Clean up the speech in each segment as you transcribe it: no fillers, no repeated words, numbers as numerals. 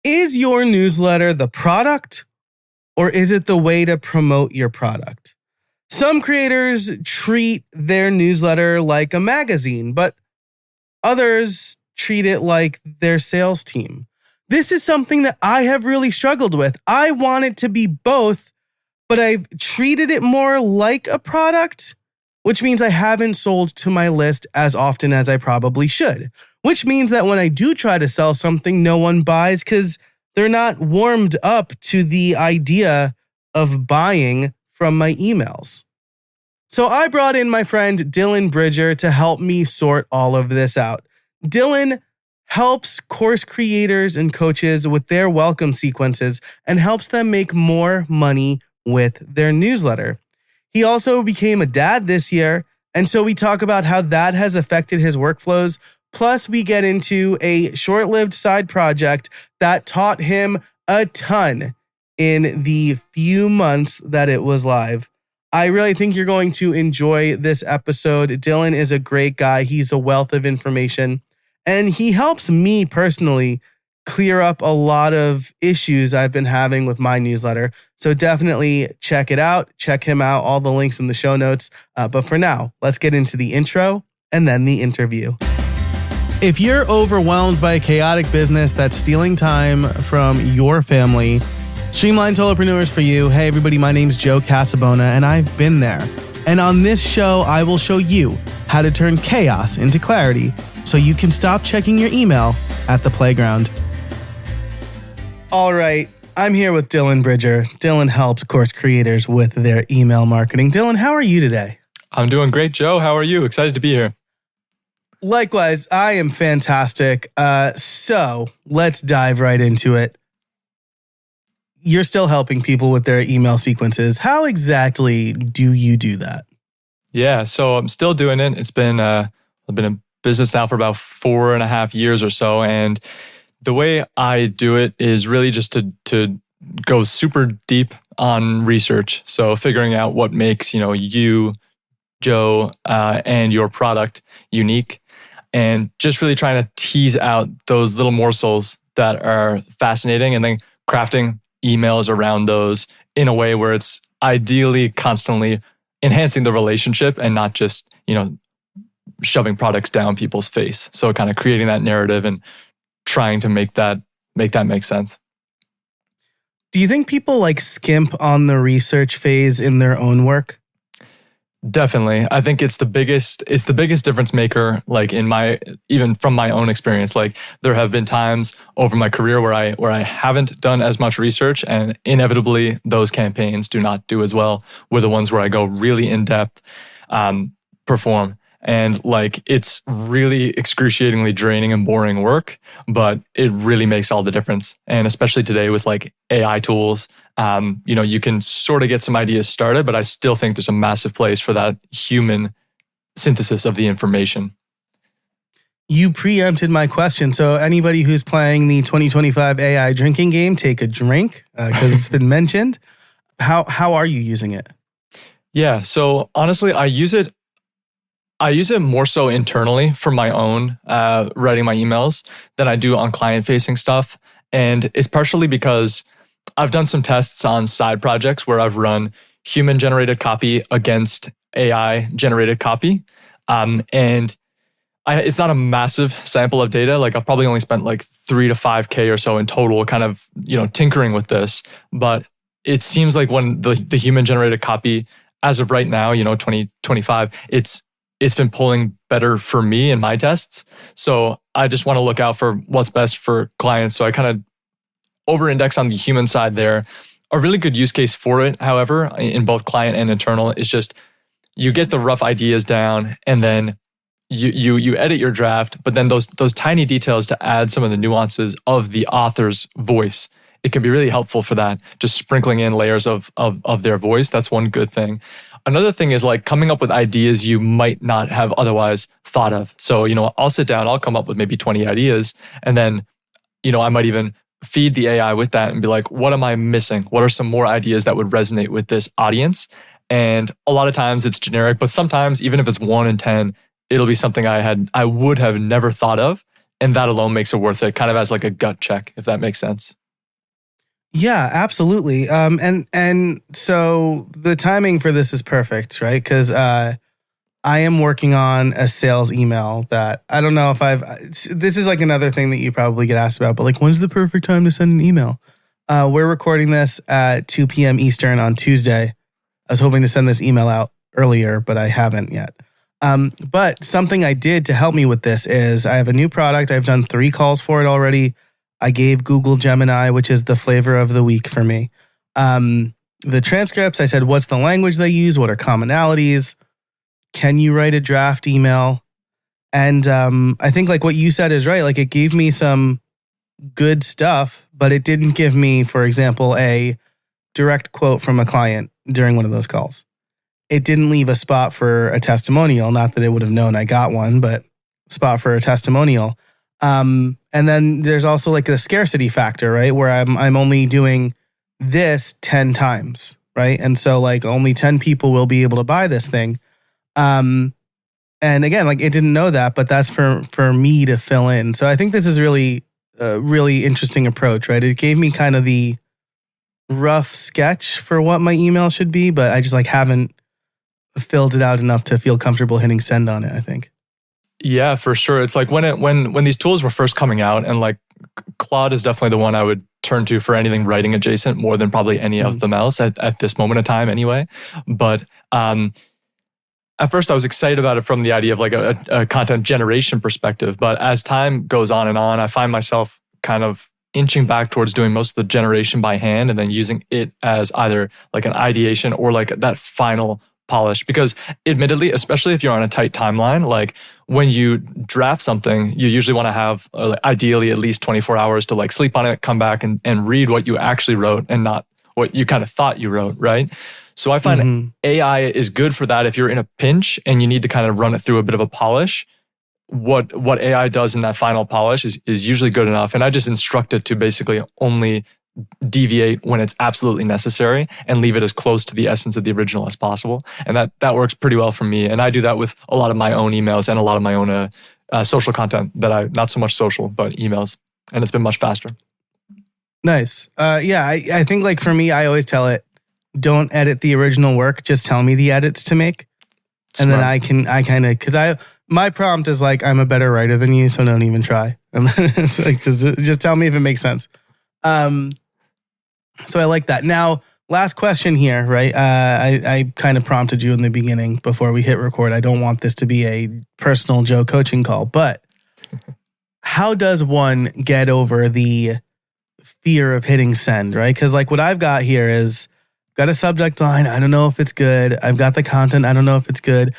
Is your newsletter the product or is it the way to promote your product? Some creators treat their newsletter like a magazine, but others treat it like their sales team. This is something that I have really struggled with. I want it to be both, but I've treated it more like a product, which means I haven't sold to my list as often as I probably should. Which means that when I do try to sell something, no one buys because they're not warmed up to the idea of buying from my emails. So I brought in my friend Dylan Bridger to help me sort all of this out. Dylan helps course creators and coaches with their welcome sequences and helps them make more money with their newsletter. He also became a dad this year, and so we talk about how that has affected his workflows. Plus, we get into a short-lived side project that taught him a ton in the few months that it was live. I really think you're going to enjoy this episode. Dylan is a great guy. He's a wealth of information, and he helps me personally clear up a lot of issues I've been having with my newsletter. So definitely check it out. Check him out. All the links in the show notes. But for now, let's get into the intro and then the interview. If you're overwhelmed by a chaotic business that's stealing time from your family, Streamlined Solopreneur is for you. Hey everybody, my name's Joe Casabona and I've been there. And on this show, I will show you how to turn chaos into clarity so you can stop checking your email at the playground. All right, I'm here with Dylan Bridger. Dylan helps course creators with their email marketing. Dylan, how are you today? I'm doing great, Joe. How are you? Excited to be here. Likewise, I am fantastic. So let's dive right into it. You're still helping people with their email sequences. How exactly do you do that? Yeah, so I'm still doing it. I've been in business now for about 4.5 years or so. And the way I do it is really just to go super deep on research. So figuring out what makes, you, Joe, and your product unique. And just really trying to tease out those little morsels that are fascinating and then crafting emails around those in a way where it's ideally constantly enhancing the relationship and not just, shoving products down people's face. So kind of creating that narrative and trying to make that make sense. Do you think people skimp on the research phase in their own work? Definitely. I think it's the biggest difference maker, even from my own experience. There have been times over my career where I haven't done as much research, and inevitably those campaigns do not do as well with the ones where I go really in depth, perform. And it's really excruciatingly draining and boring work, but it really makes all the difference. And especially today with AI tools, you can sort of get some ideas started, but I still think there's a massive place for that human synthesis of the information. You preempted my question. So anybody who's playing the 2025 AI drinking game, take a drink because it's been mentioned. How are you using it? Yeah. So honestly, I use it more so internally for my own writing my emails than I do on client-facing stuff. And it's partially because I've done some tests on side projects where I've run human-generated copy against AI-generated copy. It's not a massive sample of data. I've probably only spent 3 to 5K or so in total kind of, tinkering with this. But it seems like when the human-generated copy, as of right now, 2025, it's been pulling better for me in my tests. So I just want to look out for what's best for clients. So I kind of over-index on the human side there. A really good use case for it, however, in both client and internal, is just you get the rough ideas down and then you edit your draft, but then those tiny details to add some of the nuances of the author's voice. It can be really helpful for that, just sprinkling in layers of their voice. That's one good thing. Another thing is coming up with ideas you might not have otherwise thought of. So, I'll sit down, I'll come up with maybe 20 ideas, and then, I might even feed the AI with that and be like, what am I missing? What are some more ideas that would resonate with this audience? And a lot of times it's generic, but sometimes even if it's 1 in 10, it'll be something I would have never thought of. And that alone makes it worth it, kind of as like a gut check, if that makes sense. Yeah, absolutely. And so the timing for this is perfect, right? Because I am working on a sales email that I don't know if this is like another thing that you probably get asked about, but like, when's the perfect time to send an email? We're recording this at 2 p.m. Eastern on Tuesday. I was hoping to send this email out earlier, but I haven't yet. But something I did to help me with this is I have a new product. I've done 3 calls for it already. I gave Google Gemini, which is the flavor of the week for me, the transcripts. I said, what's the language they use? What are commonalities? Can you write a draft email? And I think like what you said is right. Like it gave me some good stuff, but it didn't give me, for example, a direct quote from a client during one of those calls. It didn't leave a spot for a testimonial. Not that it would have known I got one, but spot for a testimonial. And then there's also like the scarcity factor, right? Where I'm only doing this 10 times, right? And so like only 10 people will be able to buy this thing. And again, like it didn't know that, but that's for me to fill in. So I think this is really a really interesting approach, right? It gave me kind of the rough sketch for what my email should be, but I just like haven't filled it out enough to feel comfortable hitting send on it, I think. Yeah, for sure. It's like when these tools were first coming out, and like Claude is definitely the one I would turn to for anything writing adjacent more than probably any of them else at this moment in time anyway. But at first I was excited about it from the idea of like a content generation perspective. But as time goes on and on, I find myself kind of inching back towards doing most of the generation by hand and then using it as either like an ideation or like that final polish. Because admittedly, especially if you're on a tight timeline, like when you draft something, you usually want to have ideally at least 24 hours to like sleep on it, come back and read what you actually wrote and not what you kind of thought you wrote, right? So I find AI is good for that if you're in a pinch and you need to kind of run it through a bit of a polish. What AI does in that final polish is usually good enough. And I just instruct it to basically only deviate when it's absolutely necessary and leave it as close to the essence of the original as possible. And that works pretty well for me. And I do that with a lot of my own emails and a lot of my own social content not so much social, but emails. And it's been much faster. Nice. Yeah, I think like for me, I always tell it, don't edit the original work. Just tell me the edits to make. And Smart. then I kind of, because my prompt is like, I'm a better writer than you, so don't even try. And then it's like, just tell me if it makes sense. So I like that. Now, last question here, right? I kind of prompted you in the beginning before we hit record. I don't want this to be a personal Joe coaching call, but how does one get over the fear of hitting send, right? Because like what I've got here is got a subject line. I don't know if it's good. I've got the content. I don't know if it's good.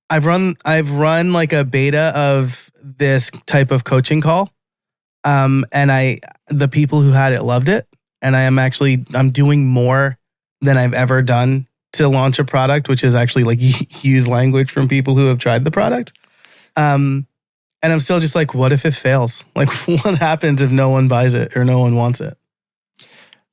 I've run like a beta of this type of coaching call. And the people who had it loved it. And I'm doing more than I've ever done to launch a product, which is actually like use language from people who have tried the product. And I'm still just like, what if it fails? Like what happens if no one buys it or no one wants it?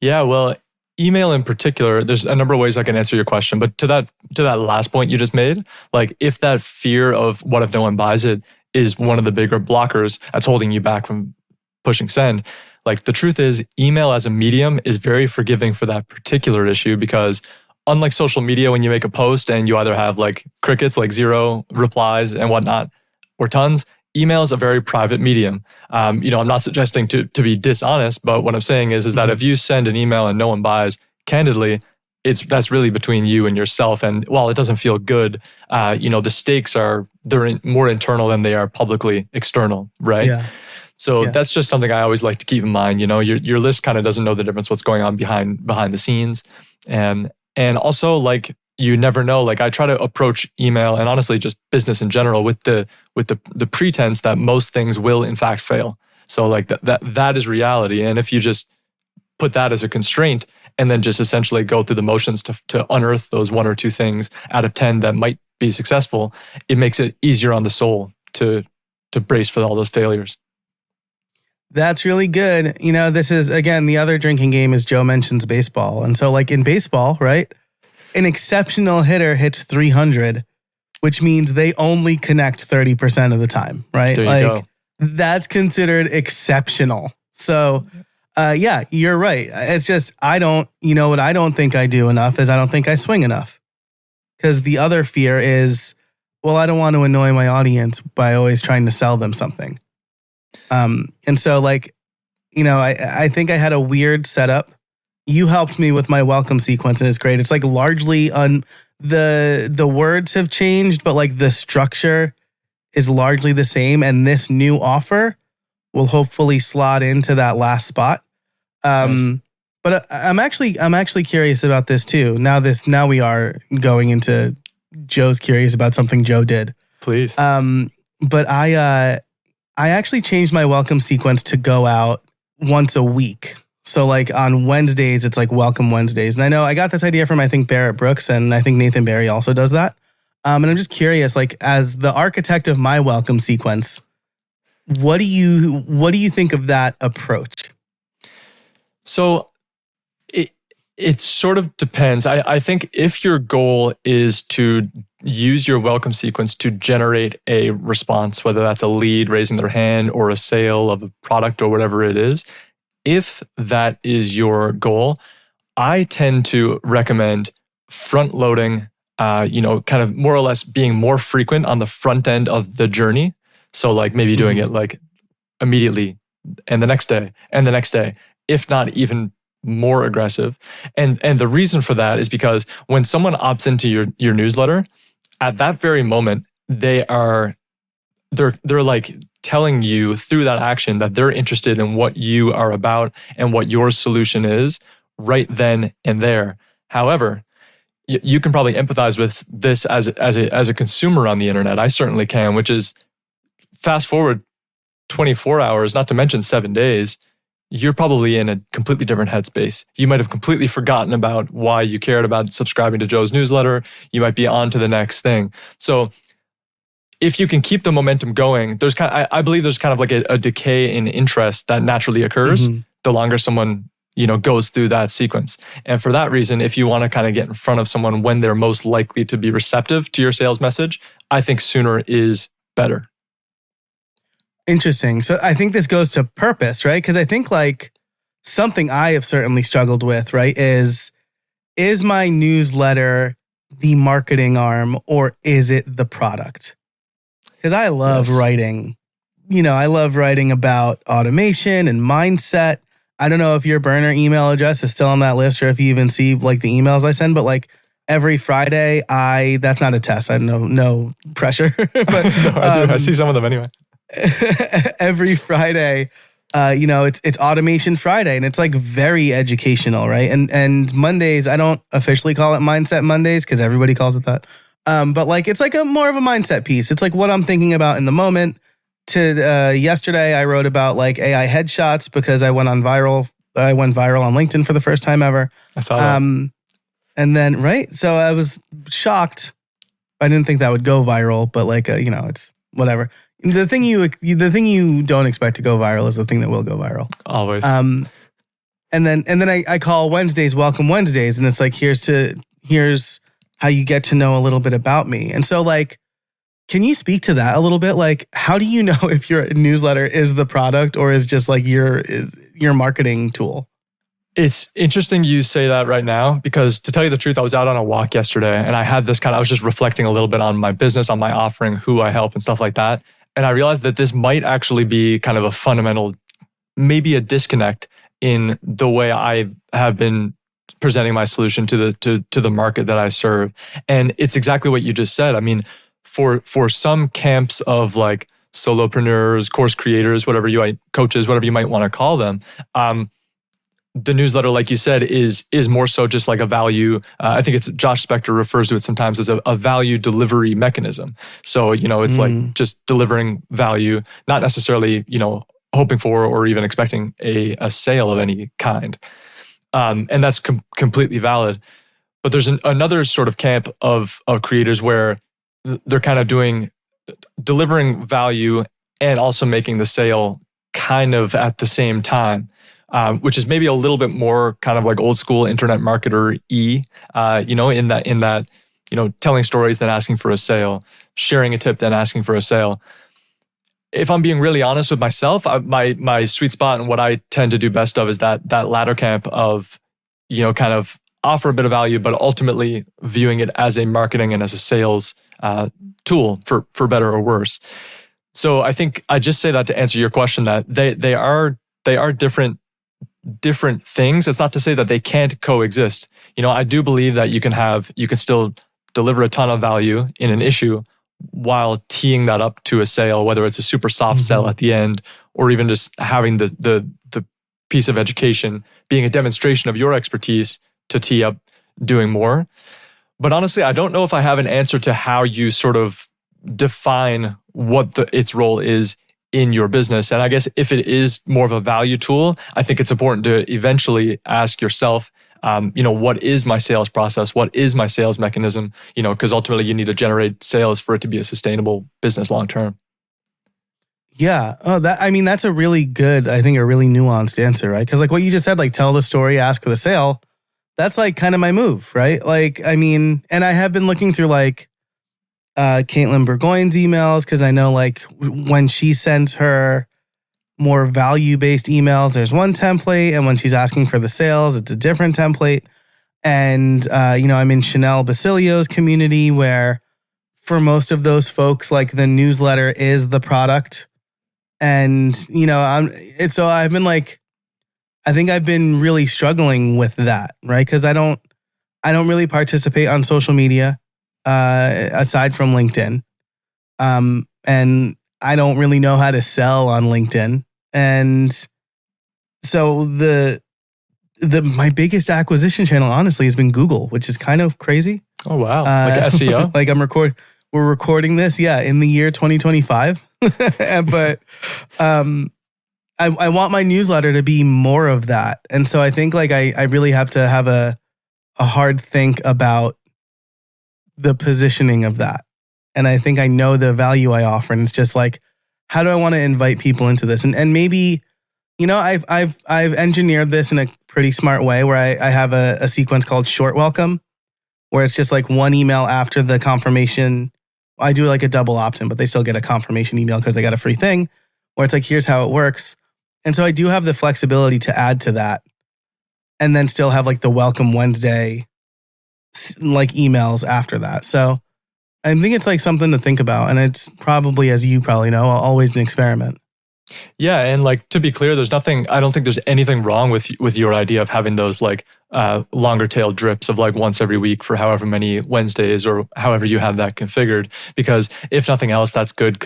Yeah, well, email in particular, there's a number of ways I can answer your question. But to that last point you just made, like if that fear of what if no one buys it is one of the bigger blockers that's holding you back from pushing send, like the truth is email as a medium is very forgiving for that particular issue because unlike social media, when you make a post and you either have like crickets, like 0 replies and whatnot, or tons, email is a very private medium. I'm not suggesting to be dishonest, but what I'm saying is that if you send an email and no one buys, candidly, that's really between you and yourself. And while it doesn't feel good, the stakes they're more internal than they are publicly external, right? Yeah. So that's just something I always like to keep in mind. Your list kind of doesn't know the difference what's going on behind the scenes, and also like you never know. Like I try to approach email and honestly just business in general with the pretense that most things will in fact fail. So like that is reality, and if you just put that as a constraint and then just essentially go through the motions to unearth those 1 or 2 things out of 10 that might be successful, it makes it easier on the soul to brace for all those failures. That's really good. This is, again, the other drinking game is Joe mentions baseball. And so like in baseball, right, an exceptional hitter hits 300, which means they only connect 30% of the time, right? There you go. that's considered exceptional. So, yeah, you're right. It's just, what I don't think I do enough is I don't think I swing enough. Because the other fear is, well, I don't want to annoy my audience by always trying to sell them something. And so like, I think I had a weird setup. You helped me with my welcome sequence and it's great. It's like largely the words have changed, but like the structure is largely the same. And this new offer will hopefully slot into that last spot. Nice. But I'm actually curious about this too. Now we are going into Joe's curious about something Joe did. Please. But I actually changed my welcome sequence to go out once a week. So like on Wednesdays, it's like Welcome Wednesdays. And I know I got this idea from, I think, Barrett Brooks, and I think Nathan Barry also does that. And I'm just curious, like as the architect of my welcome sequence, what do you think of that approach? So it sort of depends. I think if your goal is to use your welcome sequence to generate a response, whether that's a lead raising their hand or a sale of a product or whatever it is, if that is your goal, I tend to recommend front loading, kind of more or less being more frequent on the front end of the journey. So like maybe doing it like immediately and the next day and the next day, if not even more aggressive. And the reason for that is because when someone opts into your newsletter, at that very moment, they're like telling you through that action that they're interested in what you are about and what your solution is right then and there. However, you can probably empathize with this as a consumer on the internet. I certainly can, which is fast forward 24 hours, not to mention 7 days, you're probably in a completely different headspace. You might have completely forgotten about why you cared about subscribing to Joe's newsletter. You might be on to the next thing. So if you can keep the momentum going, I believe there's kind of like a decay in interest that naturally occurs the longer someone, goes through that sequence. And for that reason, if you want to kind of get in front of someone when they're most likely to be receptive to your sales message, I think sooner is better. Interesting. So I think this goes to purpose, right? Because I think like something I have certainly struggled with, right, is my newsletter the marketing arm or is it the product? Because I love writing, I love writing about automation and mindset. I don't know if your burner email address is still on that list or if you even see like the emails I send, but like every Friday, that's not a test. I know, no pressure. But no, I do. I see some of them anyway. Every Friday, it's Automation Friday, and it's like very educational, right? And Mondays, I don't officially call it Mindset Mondays because everybody calls it that. But like it's like more of a mindset piece. It's like what I'm thinking about in the moment. Yesterday, I wrote about like AI headshots because I went viral on LinkedIn for the first time ever. I saw that. And then so I was shocked. I didn't think that would go viral, but like it's whatever. The thing you don't expect to go viral is the thing that will go viral. Always. And then I call Wednesdays Welcome Wednesdays, and it's like here's how you get to know a little bit about me. And so like, can you speak to that a little bit? Like, how do you know if your newsletter is the product or is just like your marketing tool? It's interesting you say that right now because to tell you the truth, I was out on a walk yesterday and I had this I was just reflecting a little bit on my business, on my offering, who I help and stuff like that. And I realized that this might actually be kind of a fundamental, maybe a disconnect in the way I have been presenting my solution to the market that I serve. And it's exactly what you just said. I mean, for some camps of like solopreneurs, course creators, coaches, whatever you might want to call them, the newsletter, like you said, is more so just like a value. I think it's Josh Spector refers to it sometimes as a value delivery mechanism. So, it's like just delivering value, not necessarily, hoping for or even expecting a sale of any kind. And that's completely valid. But there's another sort of camp of creators where they're kind of delivering value and also making the sale kind of at the same time. Which is maybe a little bit more kind of like old school internet marketer-y, in that, telling stories then asking for a sale, sharing a tip then asking for a sale. if I'm being really honest with myself, my sweet spot and what I tend to do best of is that latter camp of, kind of offer a bit of value, but ultimately viewing it as a marketing and as a sales tool for better or worse. So I think I just say that to answer your question, that they are different things. It's not to say that they can't coexist. I do believe that you can still deliver a ton of value in an issue while teeing that up to a sale, whether it's a super soft sell at the end, or even just having the piece of education being a demonstration of your expertise to tee up doing more. But honestly, I don't know if I have an answer to how you sort of define what its role is in your business. And I guess if it is more of a value tool, I think it's important to eventually ask yourself, what is my sales process? What is my sales mechanism? Because ultimately you need to generate sales for it to be a sustainable business long term. Yeah. Oh, that's a really good, I think a really nuanced answer, right? Because like what you just said, like tell the story, ask for the sale. That's like kind of my move, right? Like, and I have been looking through like Caitlin Burgoyne's emails, because I know like when she sends her more value-based emails, there's one template, and when she's asking for the sales, it's a different template. And I'm in Chanel Basilio's community, where for most of those folks, like the newsletter is the product. And so I've been like, I think I've been really struggling with that, right? Because I don't really participate on social media aside from LinkedIn, and I don't really know how to sell on LinkedIn, and so my biggest acquisition channel, honestly, has been Google, which is kind of crazy. Oh wow! Like SEO. Like we're recording this, in the year 2025, but I want my newsletter to be more of that. And so I think like I really have to have a hard think about the positioning of that. And I think I know the value I offer. And it's just like, how do I want to invite people into this? And maybe, I've engineered this in a pretty smart way, where I have a sequence called short welcome, where it's just like one email after the confirmation. I do like a double opt-in, but they still get a confirmation email because they got a free thing, where it's like, here's how it works. And so I do have the flexibility to add to that, and then still have like the Welcome Wednesday like emails after that. So I think it's like something to think about. And it's probably, as you probably know, always an experiment. Yeah. And like, to be clear, I don't think there's anything wrong with your idea of having those like longer tail drips of like once every week for however many Wednesdays or however you have that configured. Because if nothing else, that's good.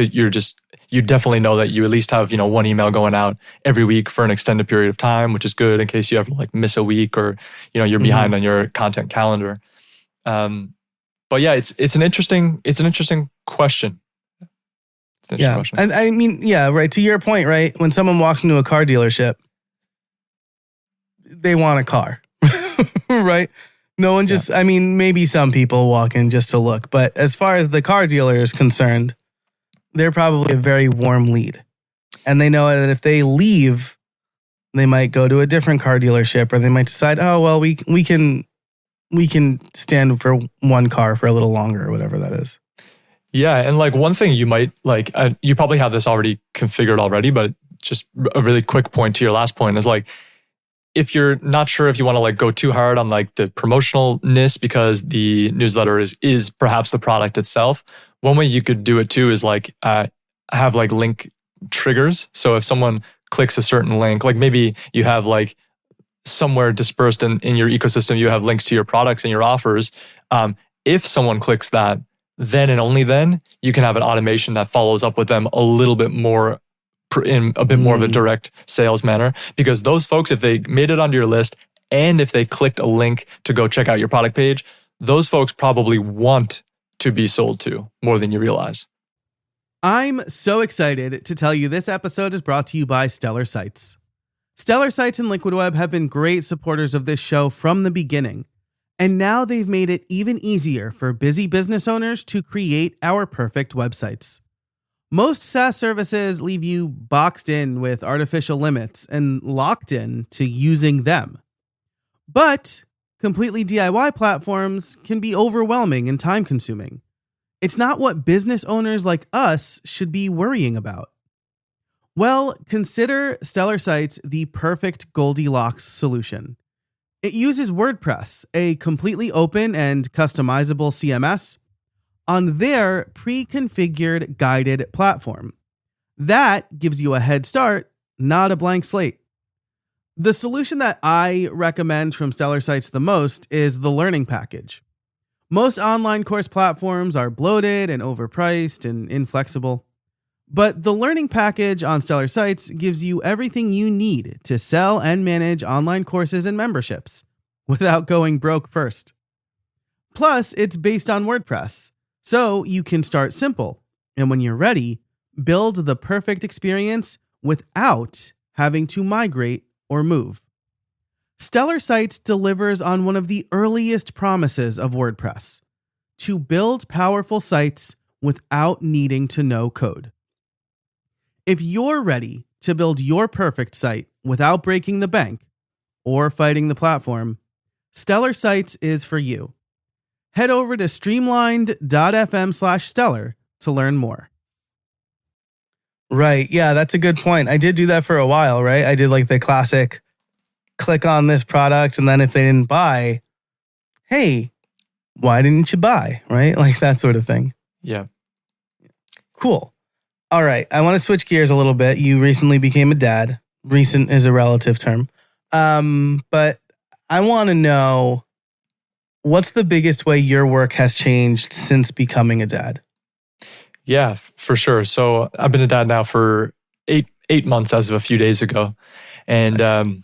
You definitely know that you at least have, one email going out every week for an extended period of time, which is good in case you ever like miss a week or, you're behind on your content calendar. But yeah, it's an interesting question. Question. I mean, yeah, right. To your point, right? When someone walks into a car dealership, they want a car, right? No one just, maybe some people walk in just to look, but as far as the car dealer is concerned, they're probably a very warm lead. And they know that if they leave, they might go to a different car dealership, or they might decide, oh, well, we can stand for one car for a little longer, or whatever that is. Yeah. And like one thing you might like, you probably have this already configured already, but just a really quick point to your last point is like, if you're not sure if you want to like go too hard on like the promotionalness because the newsletter is perhaps the product itself, one way you could do it too is like have like link triggers. So if someone clicks a certain link, like maybe you have like somewhere dispersed in your ecosystem, you have links to your products and your offers. If someone clicks that, then and only then you can have an automation that follows up with them a little bit more in a bit more of a direct sales manner. Because those folks, if they made it onto your list and if they clicked a link to go check out your product page, those folks probably want to be sold to more than you realize. I'm so excited to tell you this episode is brought to you by Stellar Sites. Stellar Sites and Liquid Web have been great supporters of this show from the beginning. And now they've made it even easier for busy business owners to create our perfect websites. Most SaaS services leave you boxed in with artificial limits and locked in to using them. But completely DIY platforms can be overwhelming and time-consuming. It's not what business owners like us should be worrying about. Well, consider Stellar Sites the perfect Goldilocks solution. It uses WordPress, a completely open and customizable CMS, on their pre-configured guided platform. That gives you a head start, not a blank slate. The solution that I recommend from Stellar Sites the most is the Learning Package. Most online course platforms are bloated and overpriced and inflexible. But the Learning Package on Stellar Sites gives you everything you need to sell and manage online courses and memberships without going broke first. Plus, it's based on WordPress, so you can start simple, and when you're ready, build the perfect experience without having to migrate or move. Stellar Sites delivers on one of the earliest promises of WordPress: to build powerful sites without needing to know code. If you're ready to build your perfect site without breaking the bank or fighting the platform, Stellar Sites is for you. Head over to streamlined.fm/stellar to learn more. Right. Yeah, that's a good point. I did do that for a while, right? I did like the classic click on this product, and then if they didn't buy, hey, why didn't you buy? Right? Like that sort of thing. Yeah. Cool. All right. I want to switch gears a little bit. You recently became a dad. Recent is a relative term. But I want to know, what's the biggest way your work has changed since becoming a dad? Yeah, for sure. So I've been a dad now for eight months as of a few days ago. And Nice.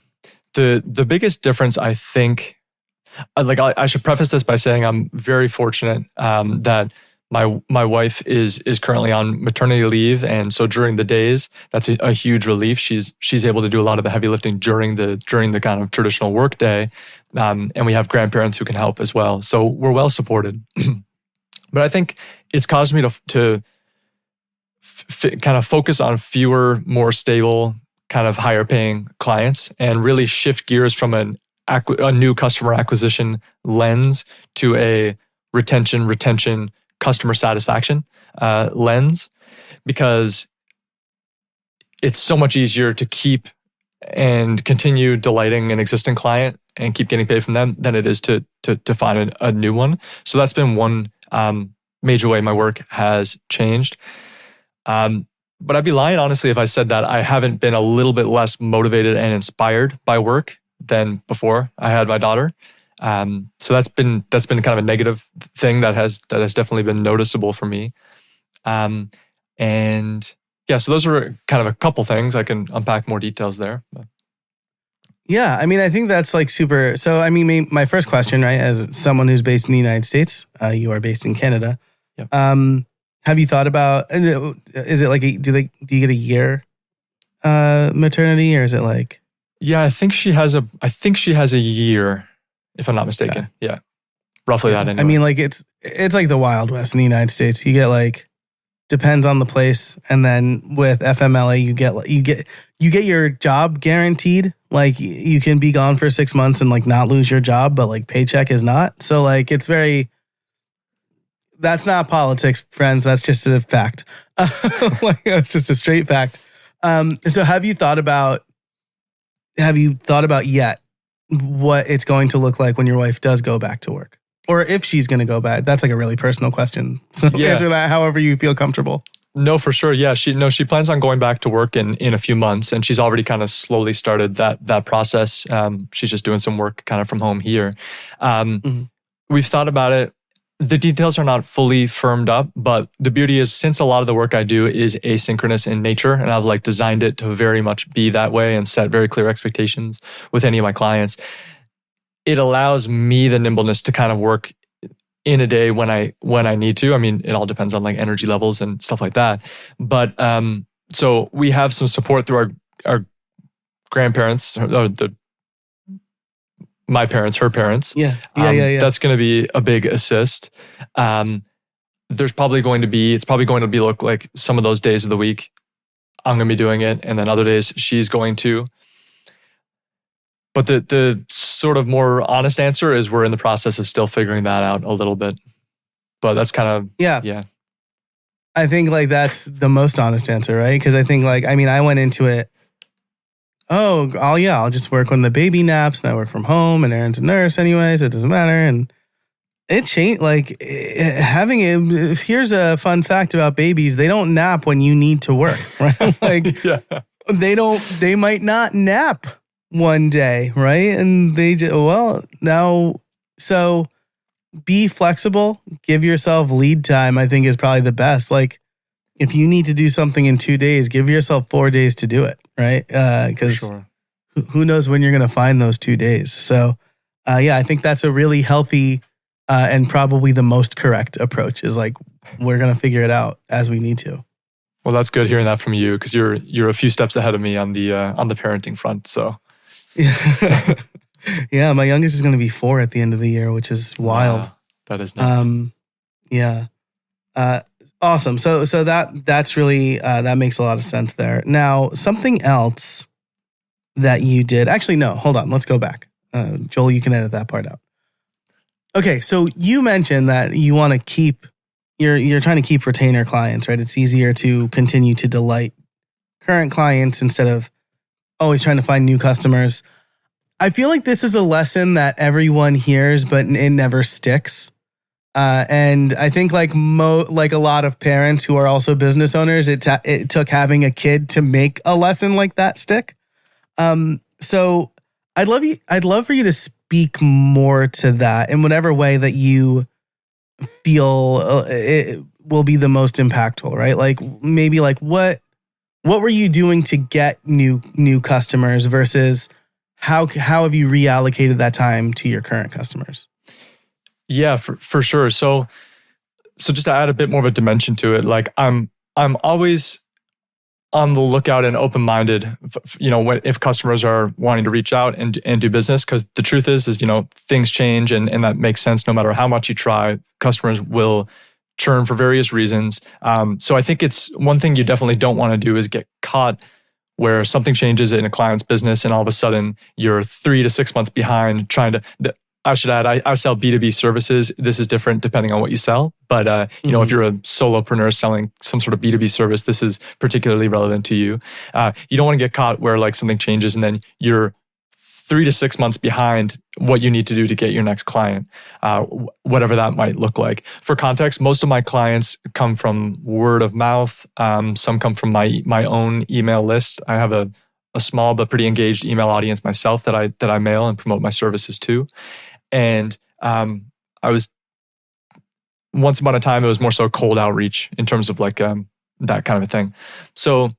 The biggest difference, I think, I should preface this by saying I'm very fortunate that my wife is currently on maternity leave, and so during the days, that's a huge relief. She's able to do a lot of the heavy lifting during the kind of traditional work day, and we have grandparents who can help as well. So we're well supported. But I think it's caused me to kind of focus on fewer, more stable, kind of higher paying clients, and really shift gears from a new customer acquisition lens to a retention, customer satisfaction lens, because it's so much easier to keep and continue delighting an existing client and keep getting paid from them than it is to find a new one. So that's been one major way my work has changed. But I'd be lying, honestly, if I said that I haven't been a little bit less motivated and inspired by work than before I had my daughter. So that's been kind of a negative thing that has definitely been noticeable for me. And yeah, so those are kind of a couple things. I can unpack more details there. Yeah, I mean, I think that's like super. So, I mean, my first question, right, as someone who's based in the United States, you are based in Canada. Yep. Have you thought about? Is it like do you get a year maternity, or is it like? Yeah, I think she has a year, if I'm not mistaken. Okay. Yeah, roughly that. Anyway. I mean, like it's like the Wild West in the United States. You get like, depends on the place, and then with FMLA, you get your job guaranteed. Like you can be gone for 6 months and like not lose your job, but like paycheck is not. So like it's very. That's not politics, friends. That's just a fact. Like, that's just a straight fact. So have you thought about yet what it's going to look like when your wife does go back to work? Or if she's going to go back? That's like a really personal question. So answer that however you feel comfortable. No, for sure. Yeah, she plans on going back to work in a few months, and she's already kind of slowly started that process. She's just doing some work kind of from home here. We've thought about it. The details are not fully firmed up, but the beauty is, since a lot of the work I do is asynchronous in nature, and I've like designed it to very much be that way and set very clear expectations with any of my clients, it allows me the nimbleness to kind of work in a day when I need to. I mean, it all depends on like energy levels and stuff like that. But so we have some support through our grandparents, or my parents, her parents. Yeah. That's going to be a big assist. It's probably going to be look like some of those days of the week I'm going to be doing it, and then other days she's going to. But the sort of more honest answer is we're in the process of still figuring that out a little bit. But that's kind of yeah. I think like that's the most honest answer, right? Because I think like, I mean, I went into it, I'll just work when the baby naps and I work from home and Erin's a nurse anyway, so it doesn't matter. And it changed, like here's a fun fact about babies. They don't nap when you need to work, right? Like Yeah. they might not nap one day, right? And they just, so be flexible, give yourself lead time, I think is probably the best. Like if you need to do something in 2 days, give yourself 4 days to do it, right? Because who knows when you're going to find those 2 days. So I think that's a really healthy and probably the most correct approach is like, we're going to figure it out as we need to. Well, that's good hearing that from you because you're a few steps ahead of me on the parenting front. So yeah, my youngest is going to be 4 at the end of the year, which is wild. Wow, that is nuts. Awesome. So that's really that makes a lot of sense there. Now, something else that you did. Actually, no, hold on. Let's go back. Joel, you can edit that part out. Okay, so you mentioned that you want to keep you're trying to keep retainer clients, right? It's easier to continue to delight current clients instead of always trying to find new customers. I feel like this is a lesson that everyone hears, but it never sticks. And I think like a lot of parents who are also business owners, it took having a kid to make a lesson like that stick. So I'd love for you to speak more to that in whatever way that you feel it will be the most impactful, right? Like maybe like what were you doing to get new customers versus how have you reallocated that time to your current customers? Yeah, for sure. So just to add a bit more of a dimension to it, like I'm always on the lookout and open-minded, if customers are wanting to reach out and do business, because the truth is, things change and that makes sense. No matter how much you try, customers will churn for various reasons. So I think it's one thing you definitely don't want to do is get caught where something changes in a client's business and all of a sudden you're 3 to 6 months behind trying to... I should add, I sell B2B services. This is different depending on what you sell. But, if you're a solopreneur selling some sort of B2B service, this is particularly relevant to you. You don't want to get caught where like something changes and then you're 3 to 6 months behind what you need to do to get your next client, whatever that might look like. For context, most of my clients come from word of mouth. Some come from my own email list. I have a small but pretty engaged email audience myself that I mail and promote my services to. And I was once upon a time, it was more so cold outreach in terms of like that kind of a thing. So,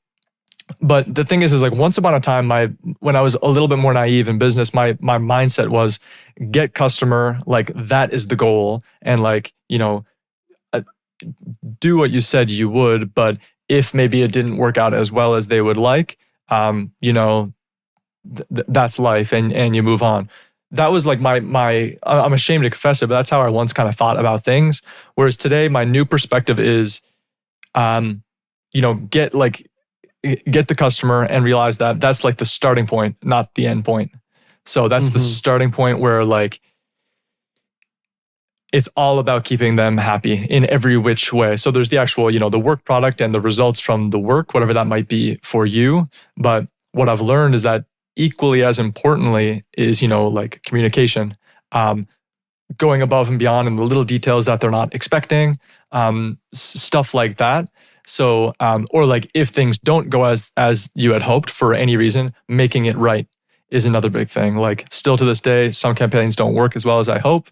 but the thing is like once upon a time, when I was a little bit more naive in business, my mindset was get customer, like that is the goal. And like, do what you said you would, but if maybe it didn't work out as well as they would like, that's life and you move on. That was like my I'm ashamed to confess it, but that's how I once kind of thought about things. Whereas today, my new perspective is, get the customer and realize that that's like the starting point, not the end point. So that's the starting point where like, it's all about keeping them happy in every which way. So there's the actual, the work product and the results from the work, whatever that might be for you. But what I've learned is that equally as importantly is, like communication, going above and beyond in the little details that they're not expecting, stuff like that. So, or like if things don't go as you had hoped for any reason, making it right is another big thing. Like still to this day, some campaigns don't work as well as I hope,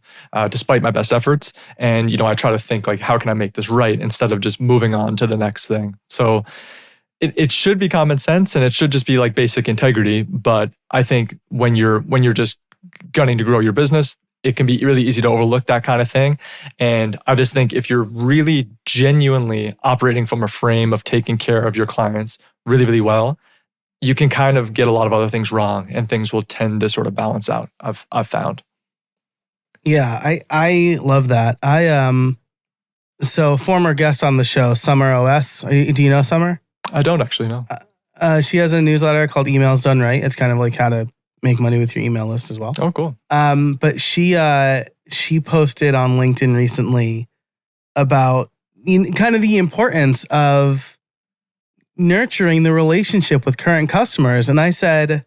despite my best efforts. And, I try to think like, how can I make this right instead of just moving on to the next thing? So it should be common sense and it should just be like basic integrity. But I think when you're just gunning to grow your business, it can be really easy to overlook that kind of thing. And I just think if you're really genuinely operating from a frame of taking care of your clients really, really well, you can kind of get a lot of other things wrong and things will tend to sort of balance out, I've found. Yeah, I love that. So former guest on the show, Summer OS. Do you know Summer? I don't actually know. She has a newsletter called Emails Done Right. It's kind of like how to make money with your email list as well. Oh, cool. But she posted on LinkedIn recently about kind of the importance of nurturing the relationship with current customers. And I said,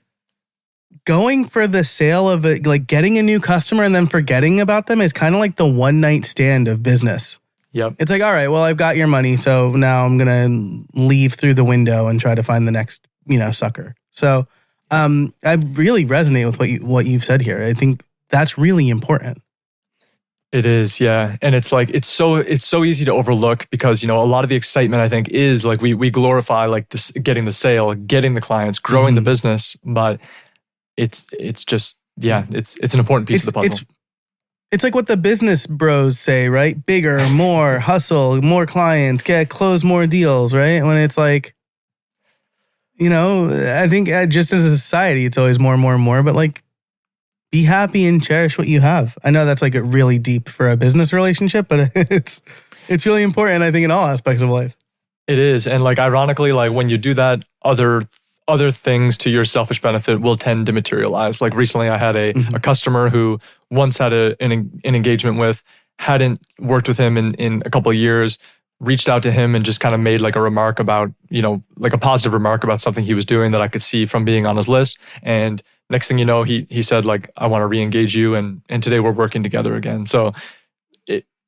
going for the sale of it, like getting a new customer and then forgetting about them is kind of like the one night stand of business. Yep. It's like, all right, well, I've got your money, so now I'm going to leave through the window and try to find the next, sucker. So I really resonate with what you've said here. I think that's really important. It is, yeah. And it's like, it's so easy to overlook because, a lot of the excitement, I think, is like we glorify like this, getting the sale, getting the clients, growing the business, but it's just, it's an important piece of the puzzle. It's like what the business bros say, right? Bigger, more, hustle, more clients, close more deals, right? When it's like, I think just as a society, it's always more and more and more, but like, be happy and cherish what you have. I know that's like really deep for a business relationship, but it's really important, I think, in all aspects of life. It is. And like, ironically, like when you do that, other things to your selfish benefit will tend to materialize. Like recently I had a customer who once had an engagement with, hadn't worked with him in a couple of years, reached out to him and just kind of made like a remark about, like a positive remark about something he was doing that I could see from being on his list. And next thing you know, he said like, I want to re-engage you. And today we're working together again. So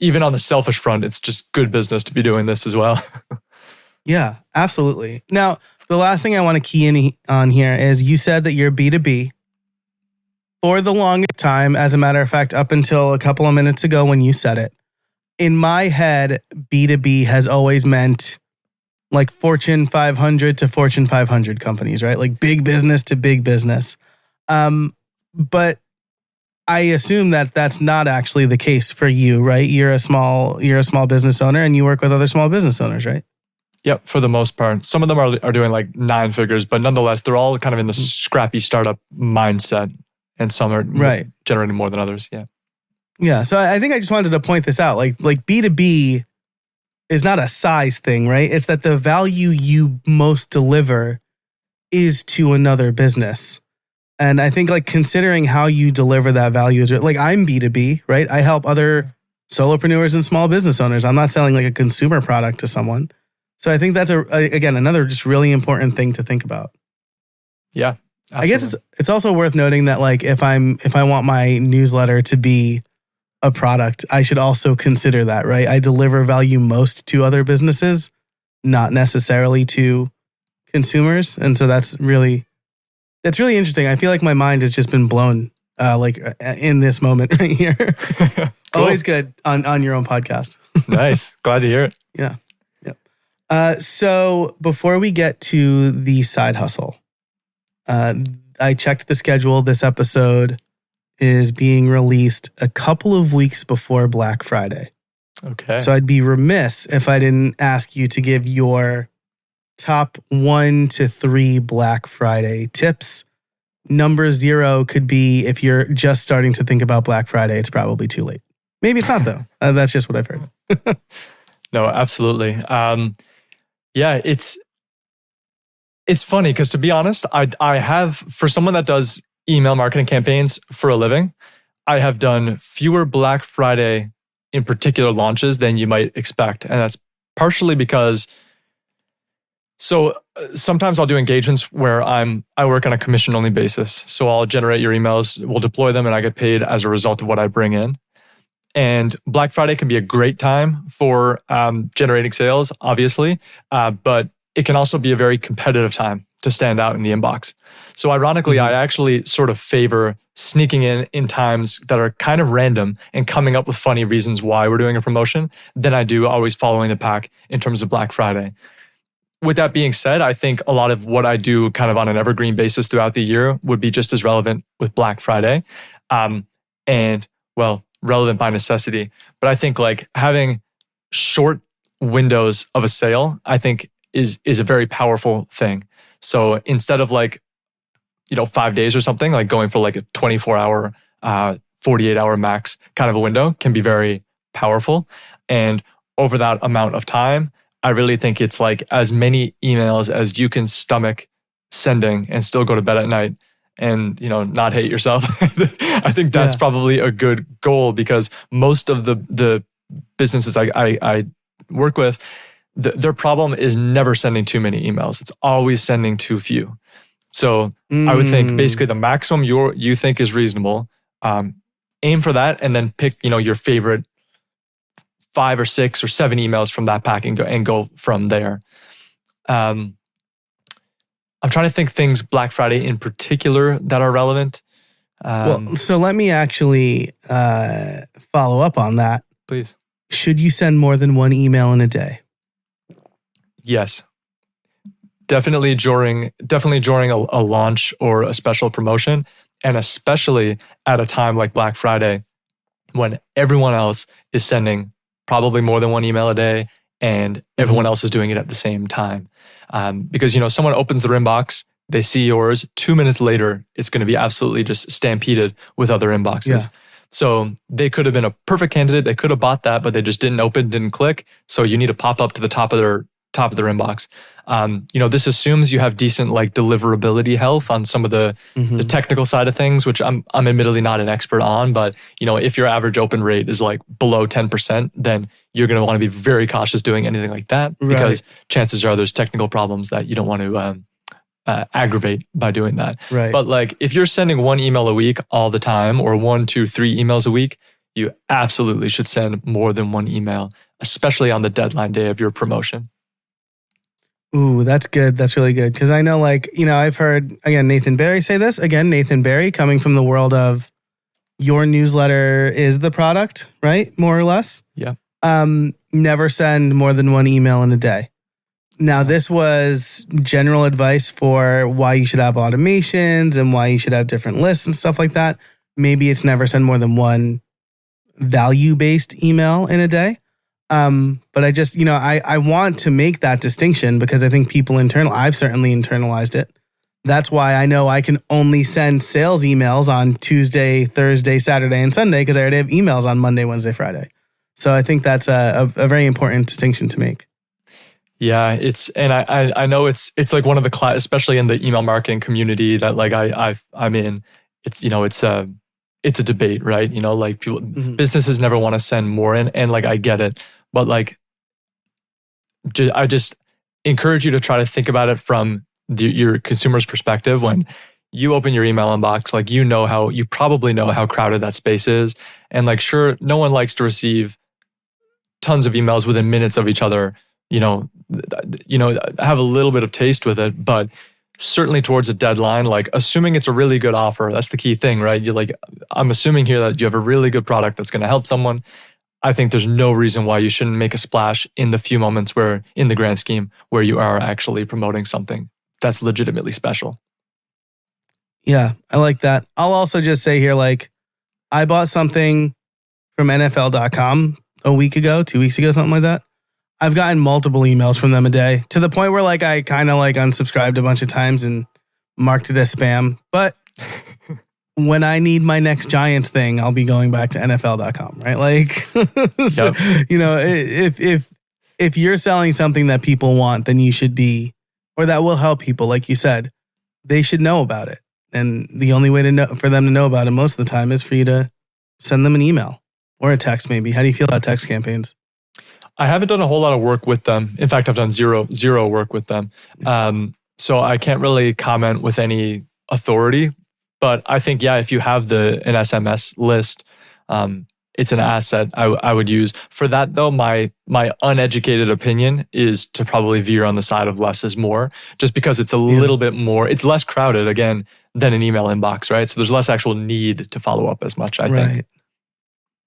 even on the selfish front, it's just good business to be doing this as well. Yeah, absolutely. Now, the last thing I want to key in on here is you said that you're B2B for the longest time. As a matter of fact, up until a couple of minutes ago when you said it, in my head, B2B has always meant like Fortune 500 to Fortune 500 companies, right? Like big business to big business. But I assume that that's not actually the case for you, right? You're a small business owner and you work with other small business owners, right? Yep, for the most part. Some of them are doing like 9 figures, but nonetheless, they're all kind of in the scrappy startup mindset, and some are generating more than others. Yeah. Yeah. So I think I just wanted to point this out. Like B2B is not a size thing, right? It's that the value you most deliver is to another business. And I think like considering how you deliver that value is like, I'm B2B, right? I help other solopreneurs and small business owners. I'm not selling like a consumer product to someone. So I think that's again, another just really important thing to think about. Yeah. Absolutely. I guess it's also worth noting that like if I want my newsletter to be a product, I should also consider that, right? I deliver value most to other businesses, not necessarily to consumers. And so that's really interesting. I feel like my mind has just been blown like in this moment right here. Cool. Always good on your own podcast. Nice. Glad to hear it. Yeah. So before we get to the side hustle, I checked the schedule. This episode is being released a couple of weeks before Black Friday. Okay. So I'd be remiss if I didn't ask you to give your top 1 to 3 Black Friday tips. Number 0 could be if you're just starting to think about Black Friday, it's probably too late. Maybe it's not though. That's just what I've heard. No, absolutely. Yeah, it's funny because to be honest, I have, for someone that does email marketing campaigns for a living, I have done fewer Black Friday in particular launches than you might expect. And that's partially because, so sometimes I'll do engagements where I work on a commission only basis. So I'll generate your emails, we'll deploy them, and I get paid as a result of what I bring in. And Black Friday can be a great time for generating sales, obviously, but it can also be a very competitive time to stand out in the inbox. So ironically, I actually sort of favor sneaking in times that are kind of random and coming up with funny reasons why we're doing a promotion than I do always following the pack in terms of Black Friday. With that being said, I think a lot of what I do kind of on an evergreen basis throughout the year would be just as relevant with Black Friday. Relevant by necessity. But I think like having short windows of a sale, I think is a very powerful thing. So instead of like, 5 days or something, like going for like a 24-hour, 48-hour max kind of a window can be very powerful. And over that amount of time, I really think it's like as many emails as you can stomach sending and still go to bed at night and not hate yourself. I think that's probably a good goal because most of the businesses I work with, their problem is never sending too many emails. It's always sending too few. So I would think basically the maximum you think is reasonable, aim for that, and then pick, your favorite 5 or 6 or 7 emails from that pack and go from there. I'm trying to think things Black Friday in particular that are relevant. So let me actually follow up on that. Please. Should you send more than one email in a day? Yes. Definitely during a launch or a special promotion, and especially at a time like Black Friday when everyone else is sending probably more than one email a day and everyone else is doing it at the same time. Because, someone opens their inbox, they see yours, 2 minutes later, it's going to be absolutely just stampeded with other inboxes. Yeah. So they could have been a perfect candidate. They could have bought that, but they just didn't open, didn't click. So you need to pop up to the top of their inbox. This assumes you have decent deliverability health on some of the technical side of things, which I'm admittedly not an expert on. But if your average open rate is below 10%, then you're going to want to be very cautious doing anything like that, because chances are there's technical problems that you don't want to aggravate by doing that. Right. But if you're sending one email a week all the time, or 1, 2, 3 emails a week, you absolutely should send more than one email, especially on the deadline day of your promotion. Ooh, that's good. That's really good. Because I know, I've heard, again, Nathan Barry say this. Again, Nathan Barry, coming from the world of your newsletter is the product, right? More or less. Yeah. Never send more than one email in a day. Now, this was general advice for why you should have automations and why you should have different lists and stuff like that. Maybe it's never send more than one value-based email in a day. But I just, I want to make that distinction because I think I've certainly internalized it. That's why I know I can only send sales emails on Tuesday, Thursday, Saturday, and Sunday because I already have emails on Monday, Wednesday, Friday. So I think that's a very important distinction to make. Yeah, I know it's one of the especially in the email marketing community that I'm in. It's a debate, right? People, businesses never want to send more in, and I get it, but I just encourage you to try to think about it from your consumer's perspective. When you open your email inbox, you probably know how crowded that space is, and sure, no one likes to receive tons of emails within minutes of each other. Have a little bit of taste with it, but certainly towards a deadline, assuming it's a really good offer, that's the key thing, right? I'm assuming here that you have a really good product that's going to help someone. I think there's no reason why you shouldn't make a splash in the few moments where, in the grand scheme, where you are actually promoting something that's legitimately special. Yeah, I like that. I'll also just say here, I bought something from NFL.com a week ago, 2 weeks ago, something like that. I've gotten multiple emails from them a day to the point where I kind of unsubscribed a bunch of times and marked it as spam. But when I need my next Giants thing, I'll be going back to NFL.com, right? So, if you're selling something that people want, then you should be, or that will help people, like you said, they should know about it. And the only way for them to know about it most of the time is for you to send them an email or a text maybe. How do you feel about text campaigns? I haven't done a whole lot of work with them. In fact, I've done zero work with them. So I can't really comment with any authority. But I think, if you have an SMS list, it's an asset I would use. For that, though, my uneducated opinion is to probably veer on the side of less is more, just because it's a little bit more, it's less crowded, again, than an email inbox, right? So there's less actual need to follow up as much, I think.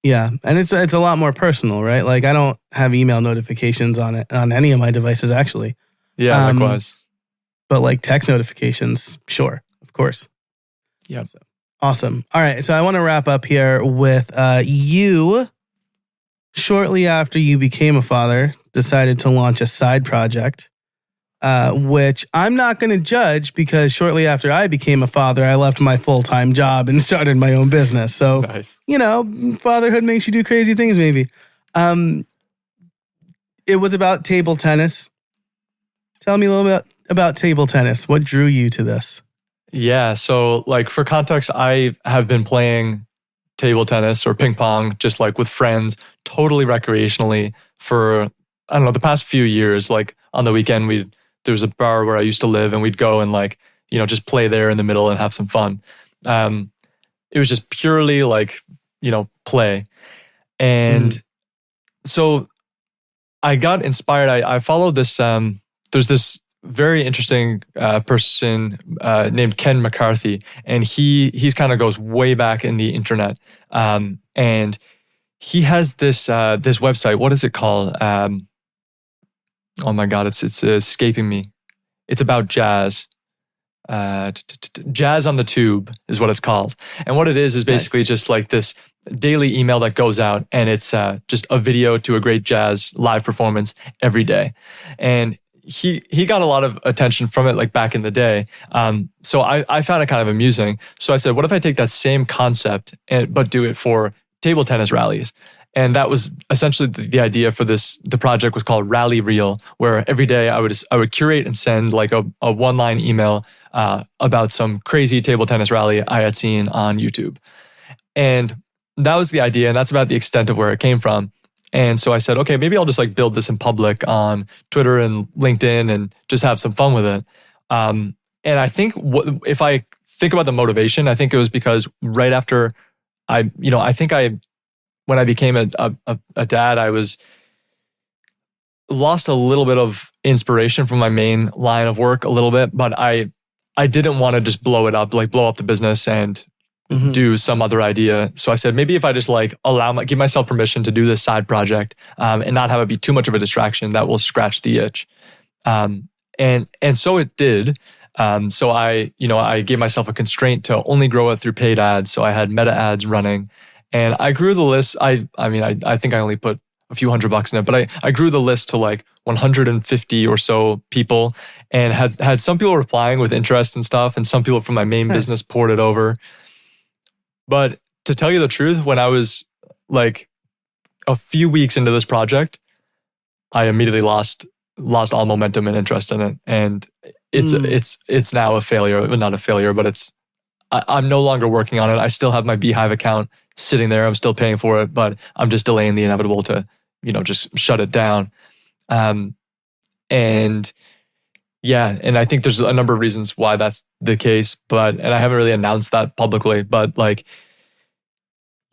Yeah, and it's a lot more personal, right? I don't have email notifications on any of my devices, actually. Yeah, likewise. But text notifications, sure, of course. Yeah. So, awesome. All right, so I want to wrap up here with you. Shortly after you became a father, decided to launch a side project, which I'm not going to judge because shortly after I became a father, I left my full-time job and started my own business. So, nice. Fatherhood makes you do crazy things, maybe. It was about table tennis. Tell me a little bit about table tennis. What drew you to this? Yeah, so for context, I have been playing table tennis or ping pong just with friends, totally recreationally for I don't know, the past few years, like on the weekend, there was a bar where I used to live and we'd go and like, just play there in the middle and have some fun. It was just purely like, play. And so I got inspired. I followed this, there's this very interesting person named Ken McCarthy, and he's kind of goes way back in the internet. And he has this website. What is it called? Oh my God, it's escaping me. It's about jazz. Jazz on the Tube is what it's called. And what it is basically just like this daily email that goes out, and it's just a video to a great jazz live performance every day. And he got a lot of attention from it like back in the day. So I found it kind of amusing. So I said, what if I take that same concept but do it for table tennis rallies? And that was essentially the idea for this. The project was called Rally Reel, where every day I would curate and send like a one-line email about some crazy table tennis rally I had seen on YouTube. And that was the idea, and that's about the extent of where it came from. And so I said, okay, maybe I'll just like build this in public on Twitter and LinkedIn and just have some fun with it. And I think if I think about the motivation, I think it was because right after when I became a dad, I lost a little bit of inspiration from my main line of work a little bit, but I didn't want to just blow it up, like blow up the business and do some other idea. So I said, maybe if I just like give myself permission to do this side project and not have it be too much of a distraction, that will scratch the itch. And so it did. So I gave myself a constraint to only grow it through paid ads. So I had meta ads running. And I grew the list. I think I only put a few $100 in it, but I grew the list to like 150 or so people, and had some people replying with interest and stuff, and some people from my main business poured it over. But to tell you the truth, when I was like a few weeks into this project, I immediately lost all momentum and interest in it, and it's now a failure. Well, not a failure, but I'm no longer working on it. I still have my Beehive account sitting there. I'm still paying for it, but I'm just delaying the inevitable to, just shut it down. And I think there's a number of reasons why that's the case, and I haven't really announced that publicly, but like,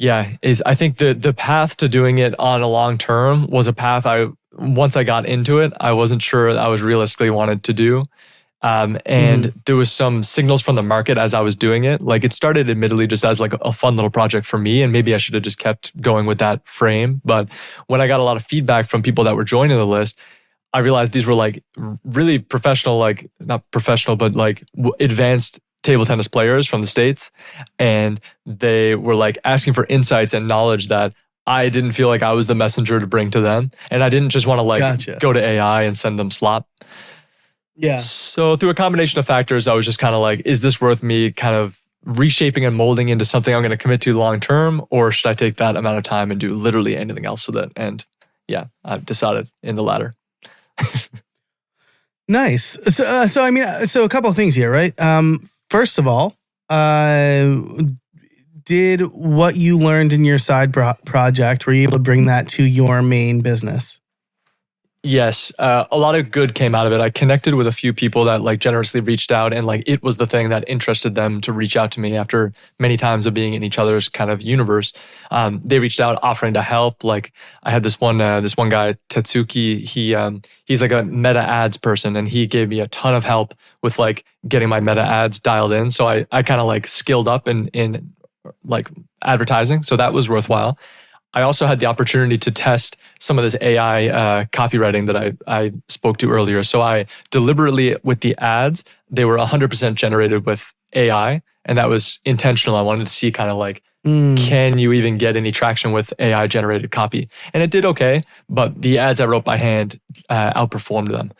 I think the path to doing it on a long term was a path once I got into it, I wasn't sure I was realistically wanted to do. There was some signals from the market as I was doing it. Like it started admittedly just as like a fun little project for me, and maybe I should have just kept going with that frame. But when I got a lot of feedback from people that were joining the list, I realized these were like really professional, like not professional, but like advanced table tennis players from the States. And they were like asking for insights and knowledge that I didn't feel like I was the messenger to bring to them. And I didn't just want to go to AI and send them slop. Yeah. So through a combination of factors, I was just kind of like, is this worth me kind of reshaping and molding into something I'm going to commit to long term? Or should I take that amount of time and do literally anything else with it? And I've decided in the latter. Nice. So a couple of things here, right? First of all, did what you learned in your side project, were you able to bring that to your main business? Yes, a lot of good came out of it. I connected with a few people that like generously reached out, and like it was the thing that interested them to reach out to me after many times of being in each other's kind of universe. They reached out offering to help. Like I had this one guy, Tetsuki. He's like a meta ads person, and he gave me a ton of help with like getting my meta ads dialed in. So I kind of like skilled up in like advertising. So that was worthwhile. I also had the opportunity to test some of this AI copywriting that I spoke to earlier. So I deliberately, with the ads, they were 100% generated with AI. And that was intentional. I wanted to see kind of like, can you even get any traction with AI generated copy? And it did okay, but the ads I wrote by hand outperformed them.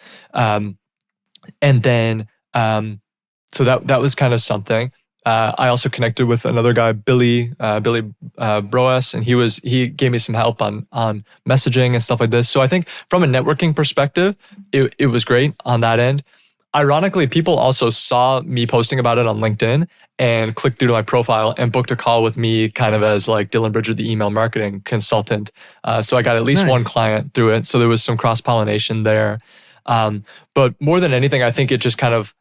So that was kind of something. I also connected with another guy, Billy Broas, and he gave me some help on messaging and stuff like this. So I think from a networking perspective, it was great on that end. Ironically, people also saw me posting about it on LinkedIn and clicked through to my profile and booked a call with me kind of as like Dylan Bridger, the email marketing consultant. So I got at least one client through it. So there was some cross-pollination there. But more than anything, I think it just kind of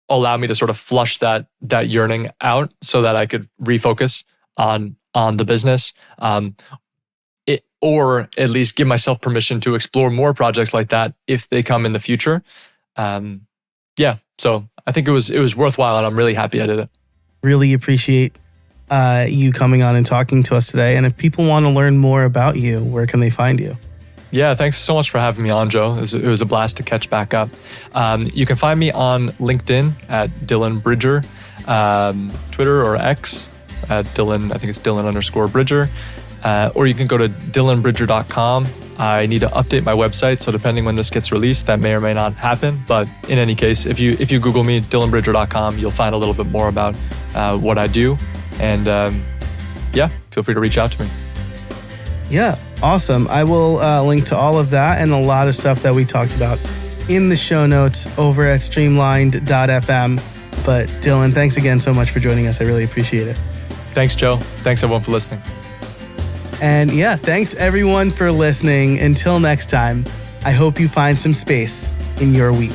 allowed me to sort of flush that yearning out so that I could refocus on the business. Or at least give myself permission to explore more projects like that if they come in the future. So I think it was worthwhile, and I'm really happy I did it. Really appreciate you coming on and talking to us today. And if people want to learn more about you, where can they find you? Yeah, thanks so much for having me on, Joe. It was a blast to catch back up. You can find me on LinkedIn at Dylan Bridger, Twitter or X at Dylan, I think it's Dylan_Bridger. Or you can go to dylanbridger.com. I need to update my website, so depending when this gets released, that may or may not happen. But in any case, if you Google me, dylanbridger.com, you'll find a little bit more about what I do. And feel free to reach out to me. Yeah, awesome. I will link to all of that and a lot of stuff that we talked about in the show notes over at streamlined.fm. But Dylan, thanks again so much for joining us. I really appreciate it. Thanks, Joe. Thanks, everyone, for listening. And yeah, thanks everyone for listening. Until next time, I hope you find some space in your week.